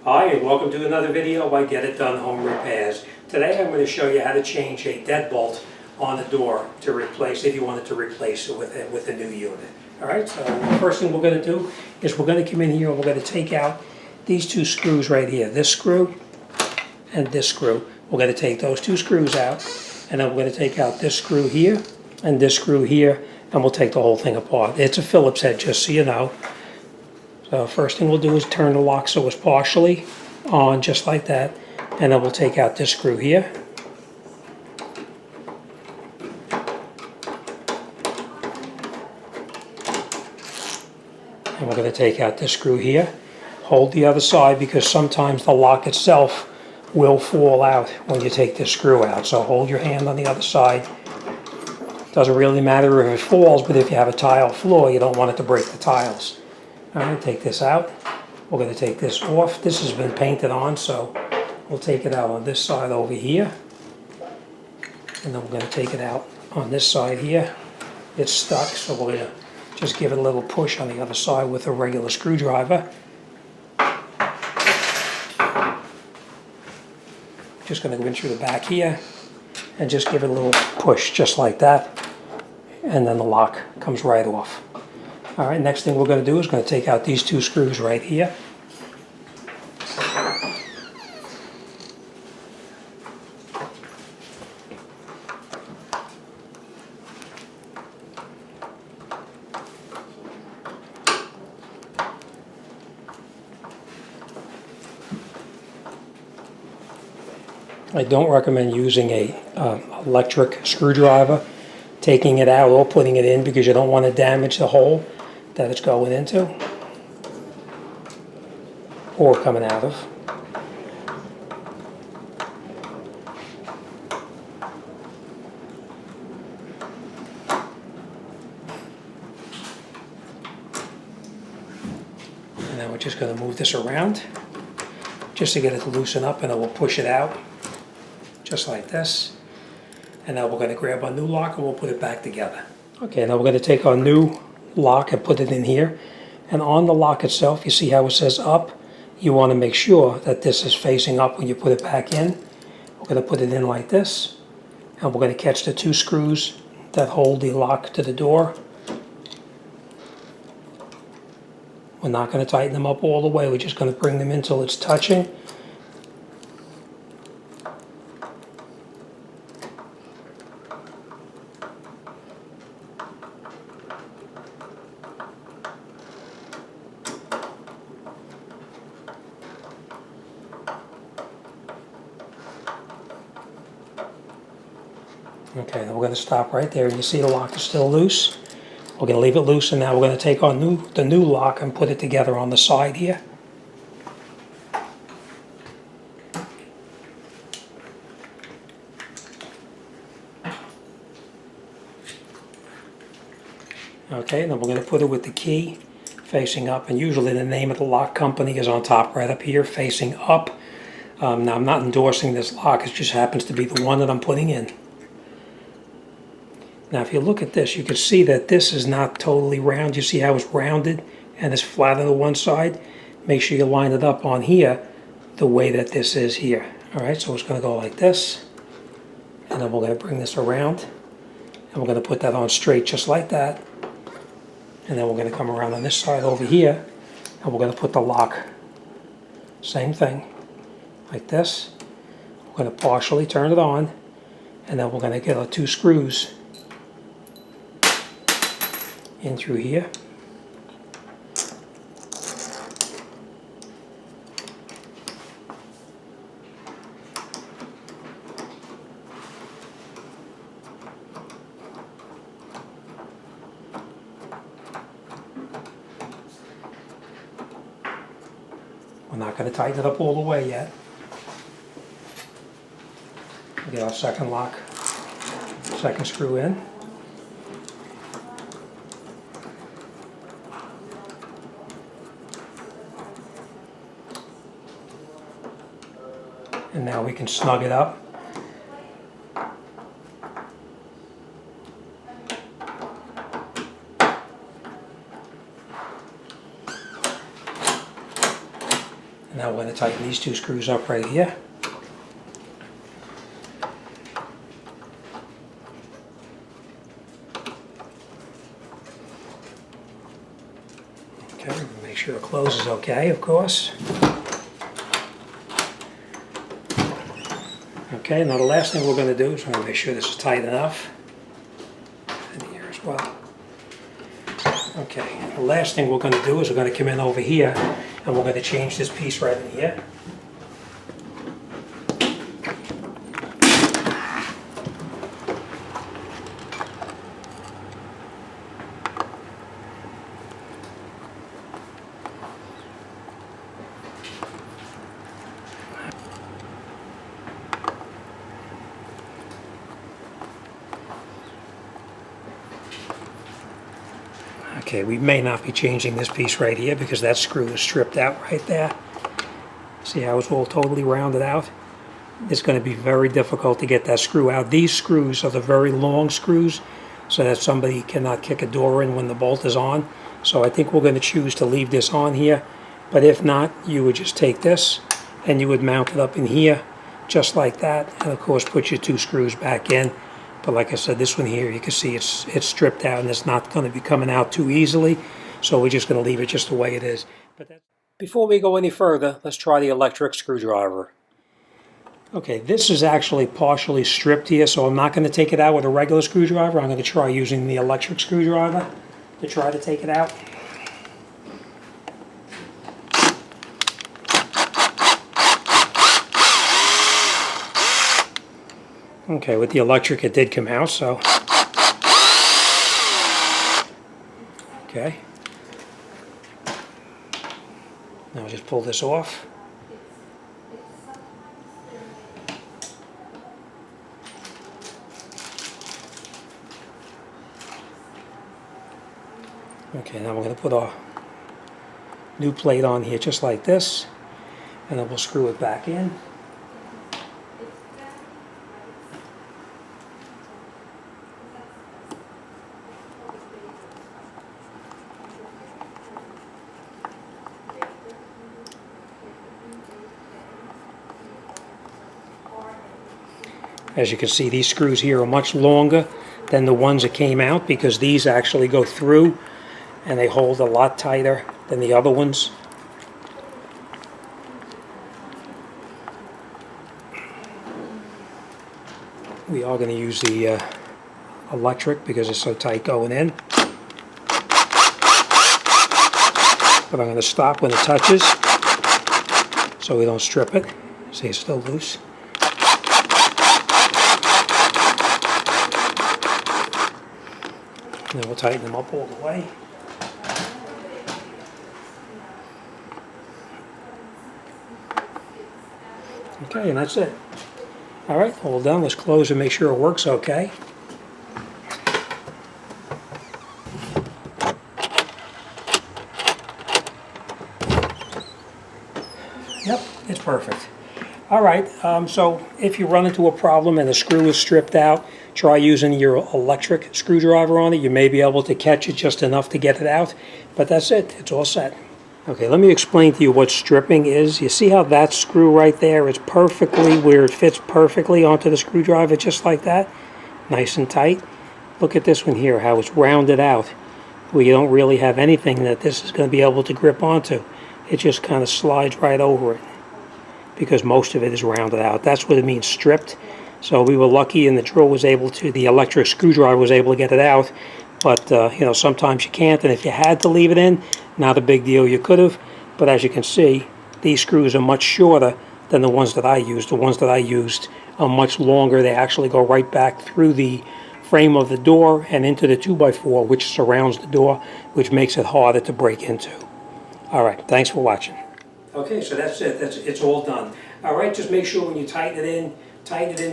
Hi, and welcome to another video by Get It Done Home Repairs. Today I'm going to show you how to change a deadbolt on the door to replace, if you wanted to replace it with a new unit. Alright, so the first thing we're going to do is we're going to come in here and we're going to take out these two screws right here. This screw and this screw. We're going to take those two screws out, and then we're going to take out this screw here and this screw here, and we'll take the whole thing apart. It's a Phillips head, just so you know. So first thing we'll do is turn the lock so it's partially on, just like that, and then we'll take out this screw here. And we're going to take out this screw here. Hold the other side because sometimes the lock itself will fall out when you take this screw out. So hold your hand on the other side. Doesn't really matter if it falls, but if you have a tile floor, you don't want it to break the tiles. All right, take this out. We're going to take this off. This has been painted on, so we'll take it out on this side over here. And then we're going to take it out on this side here. It's stuck, so we're going to just give it a little push on the other side with a regular screwdriver. Just going to go in through the back here and just give it a little push, just like that. And then the lock comes right off. All right, next thing we're going to do is going to take out these two screws right here. I don't recommend using a electric screwdriver, taking it out or putting it in, because you don't want to damage the hole that it's going into or coming out of. And then we're just going to move this around just to get it to loosen up, and then we'll push it out just like this. And now we're going to grab our new lock and we'll put it back together. Okay, now we're going to take our new lock and put it in here. And on the lock itself, you see how it says up? You want to make sure that this is facing up when you put it back in. We're going to put it in like this. And we're going to catch the two screws that hold the lock to the door. We're not going to tighten them up all the way. We're just going to bring them in until it's touching. Okay, then we're going to stop right there. You see the lock is still loose. We're going to leave it loose, and now we're going to take the new lock and put it together on the side here. Okay, then we're going to put it with the key facing up, and usually the name of the lock company is on top right up here, facing up. Now I'm not endorsing this lock, it just happens to be the one that I'm putting in. Now if you look at this, you can see that this is not totally round. You see how it's rounded and it's flat on the one side? Make sure you line it up on here the way that this is here. Alright, so it's going to go like this. And then we're going to bring this around. And we're going to put that on straight just like that. And then we're going to come around on this side over here. And we're going to put the lock, same thing, like this. We're going to partially turn it on. And then we're going to get our two screws in through here. We're not going to tighten it up all the way yet. We'll get our second lock, second screw in. And now we can snug it up. And now we're going to tighten these two screws up right here. Okay, make sure it closes okay, of course. Okay, now the last thing we're going to do is we're going to make sure this is tight enough. And here as well. Okay, the last thing we're going to do is we're going to come in over here and we're going to change this piece right in here. Okay, we may not be changing this piece right here because that screw is stripped out right there. See how it's all totally rounded out? It's going to be very difficult to get that screw out. These screws are the very long screws so that somebody cannot kick a door in when the bolt is on. So I think we're going to choose to leave this on here. But if not, you would just take this and you would mount it up in here just like that. And of course put your two screws back in. But like I said, this one here, you can see it's stripped out and it's not going to be coming out too easily. So we're just going to leave it just the way it is. Before we go any further, let's try the electric screwdriver. Okay, this is actually partially stripped here, so I'm not going to take it out with a regular screwdriver. I'm going to try using the electric screwdriver to try to take it out. Okay, with the electric it did come out, so. Okay. Now I'll just pull this off. Okay, now we're going to put our new plate on here just like this, and then we'll screw it back in. As you can see, these screws here are much longer than the ones that came out because these actually go through and they hold a lot tighter than the other ones. We are going to use the electric because it's so tight going in. But I'm going to stop when it touches so we don't strip it. See, it's still loose. And then we'll tighten them up all the way. Okay, and that's it. All right, all done. Let's close and make sure it works okay. Yep, it's perfect. All right, so if you run into a problem and the screw is stripped out, try using your electric screwdriver on it. You may be able to catch it just enough to get it out, but that's it. It's all set. Okay, let me explain to you what stripping is. You see how that screw right there is perfectly where it fits perfectly onto the screwdriver, just like that? Nice and tight. Look at this one here, how it's rounded out, where you don't really have anything that this is going to be able to grip onto. It just kind of slides right over it because most of it is rounded out. That's what it means, stripped. So we were lucky and the drill was able to, the electric screwdriver was able to get it out. But, you know, sometimes you can't, and if you had to leave it in, not a big deal, you could have. But as you can see, these screws are much shorter than the ones that I used. The ones that I used are much longer. They actually go right back through the frame of the door and into the 2x4, which surrounds the door, which makes it harder to break into. All right, thanks for watching. Okay, so that's it. It's all done. All right, just make sure when you tighten it in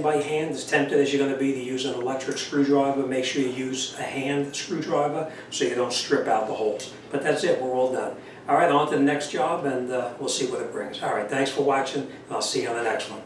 by hand. As tempted as you're going to be to use an electric screwdriver, make sure you use a hand screwdriver so you don't strip out the holes. But that's it, we're all done. All right, on to the next job, and we'll see what it brings. All right, thanks for watching, and I'll see you on the next one.